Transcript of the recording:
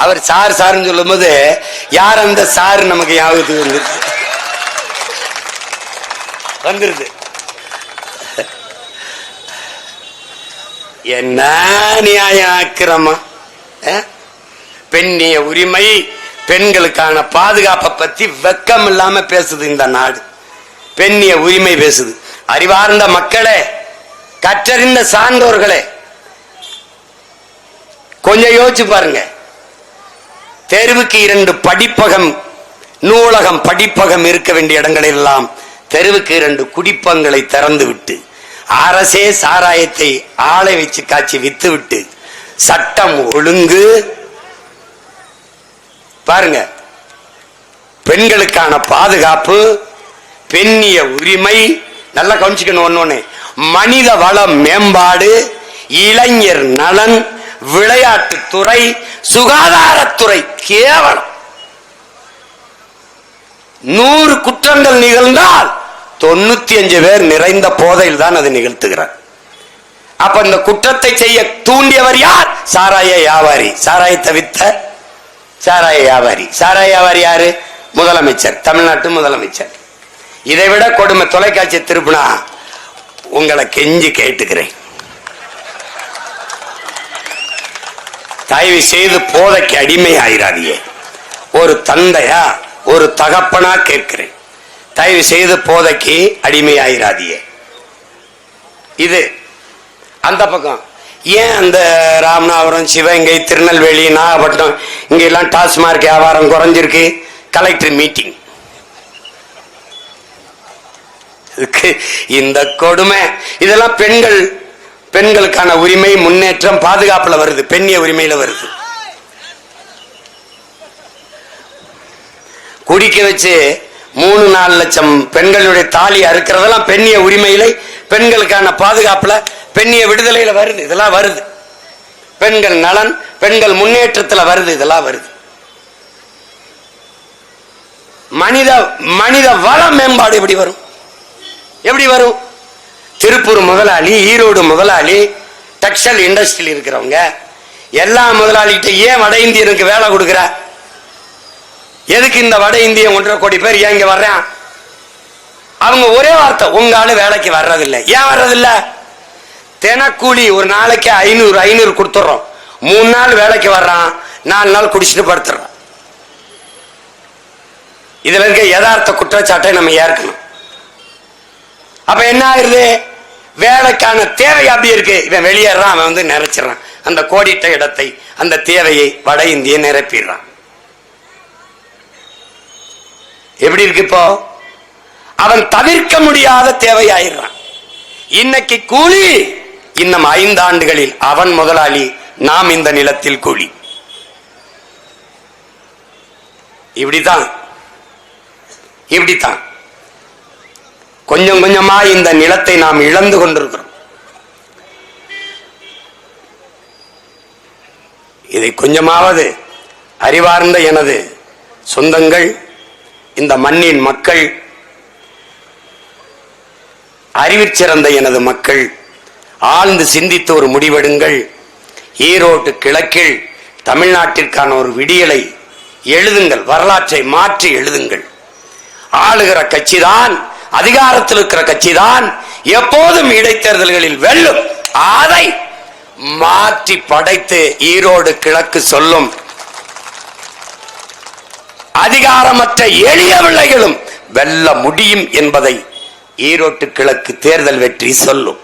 அவர் sir சாருன்னு சொல்லும் போது யார் அந்த சார் நமக்கு ஞாபகத்துக்கு வந்துருது. என்ன நியாயம் ஆக்கிரமா? பெண்ணிய உரிமை, பெண்களுக்கான பாதுகாப்பை பத்தி வெக்கம் இல்லாம பேசுது இந்த நாடு. பெண்ணிய உரிமை பேசுது. அறிவார்ந்த மக்களே, கற்றறிந்த சான்றோர்களே, கொஞ்சம் யோசிச்சு பாருங்க. தெருவுக்கு 2 படிப்பகம், நூலகம், படிப்பகம் இருக்க வேண்டிய இடங்களில் எல்லாம் தெருவுக்கு 2 குடிப்பங்களை திறந்து விட்டு, அரசே சாராயத்தை ஆளை வச்சு காய்ச்சி வித்து விட்டு, சட்டம் ஒழுங்கு பாருங்க, பெண்களுக்கான பாதுகாப்பு, பெண்ணிய உரிமை, நல்லா கவனிச்சுக்கணும். ஒன்னொன்னு, மனித வள மேம்பாடு, இளைஞர் நலன், விளையாட்டுத்துறை, சுகாதாரத்துறை. கேவலம் 100 குற்றங்கள் நிகழ்ந்தால் 95 பேர் நிறைந்த போதையில் தான் அதை நிகழ்த்துகிறார். அப்ப இந்த குற்றத்தை செய்ய தூண்டியவர் யார்? சாராய வியாபாரி, சாராயத்தை வித்த சாராய வியாபாரி. சாராய வியாபாரி யாரு? முதலமைச்சர், தமிழ்நாட்டு முதலமைச்சர். இதை விட கொடுமை தொலைக்காட்சி திருப்பினா உங்களை கெஞ்சி கேட்டுக்கிறேன், தயவு செய்து போதைக்கு அடிமை ஆயிராதியே. ஒரு தந்தையா ஒரு தகப்பனா கேட்கிறேன், தயவு செய்து போதைக்கு அடிமை ஆயிராதியே. இது அந்த பக்கம். ஏன் அந்த ராமநாதபுரம், சிவகங்கை, திருநெல்வேலி, நாகப்பட்டினம் இங்க எல்லாம் டாஸ்மார்க் வியாபாரம் குறைஞ்சிருக்கு? Collector meeting. இந்த கொடுமை இதெல்லாம் பெண்களுக்கான உரிமை, முன்னேற்றம், பாதுகாப்புல வருது, பெண்ணிய உரிமையில வருது. குடிக்க வச்சு 3-4 லட்சம் பெண்களுடைய தாலி அறுக்கிறதெல்லாம் பெண்ணிய உரிமையில, பெண்களுக்கான பாதுகாப்புல, பெண்ணிய விடுதலையில வருது. இதெல்லாம் வருது. பெண்கள் நலன், பெண்கள் முன்னேற்றத்துல வருது. இதெல்லாம் வருது. மனித வள மேம்பாடு எப்படி வரும்? எப்படி வரும்? திருப்பூர் முதலாளி, ஈரோடு முதலாளி, டெக்ஸ்டைல் இண்டஸ்ட்ரியில் இருக்கிறவங்க எல்லா முதலாளிகிட்ட ஏன் வட இந்தியனுக்கு வேலை கொடுக்கிற? எதுக்கு இந்த வட இந்திய 1.5 கோடி பேர் ஏன் இங்க வர்றான்? அவங்க ஒரே வார்த்தை, உங்க ஆளு வேலைக்கு வர்றதில்லை. ஏன் வர்றதில்லை? தினக்கூலி ஒரு நாளைக்கு 500 கொடுத்துறோம். 3 நாள் வேலைக்கு வர்றான், 4 நாள் குடிச்சிட்டு படுத்துறான். இதுல இருக்க யதார்த்த குற்றச்சாட்டை நம்ம ஏற்கணும். அப்ப என்ன ஆகுது? வேலைக்கான தேவை அப்படி இருக்கு. இவன் வெளியேறான், அவன் வந்து நிறைச்சிடறான் அந்த கோடிட்ட இடத்தை, அந்த தேவையை வட இந்திய நிரப்பிடுறான். எப்படி இருக்கு இப்போ? அவன் தவிர்க்க முடியாத தேவையாயிடுறான். இன்னைக்கு கூலி, இன்னும் 5 ஆண்டுகளில் அவன் முதலாளி, நாம் இந்த நிலத்தில் கூலி. இப்படித்தான் கொஞ்சம் கொஞ்சமா இந்த நிலத்தை நாம் இழந்து கொண்டிருக்கிறோம். இதை கொஞ்சமாவது அறிவார்ந்த எனது சொந்தங்கள், இந்த மண்ணின் மக்கள், அறிவிற்சிறந்த எனது மக்கள் ஆழ்ந்து சிந்தித்து ஒரு முடிவெடுங்கள். ஈரோடு கிழக்கில் தமிழ்நாட்டிற்கான ஒரு விடியலை எழுதுங்கள், வரலாற்றை மாற்றி எழுதுங்கள். ஆளுகிற கட்சிதான், அதிகாரத்தில் இருக்கிற கட்சிதான் எப்போதும் இடைத்தேர்தல்களில் வெல்லும். அதை மாற்றி படைத்து ஈரோடு கிழக்கு சொல்லும். அதிகாரமற்ற எளிய பிள்ளைகளும் வெல்ல முடியும் என்பதை ஈரோடு கிழக்கு தேர்தல் வெற்றி சொல்லும்.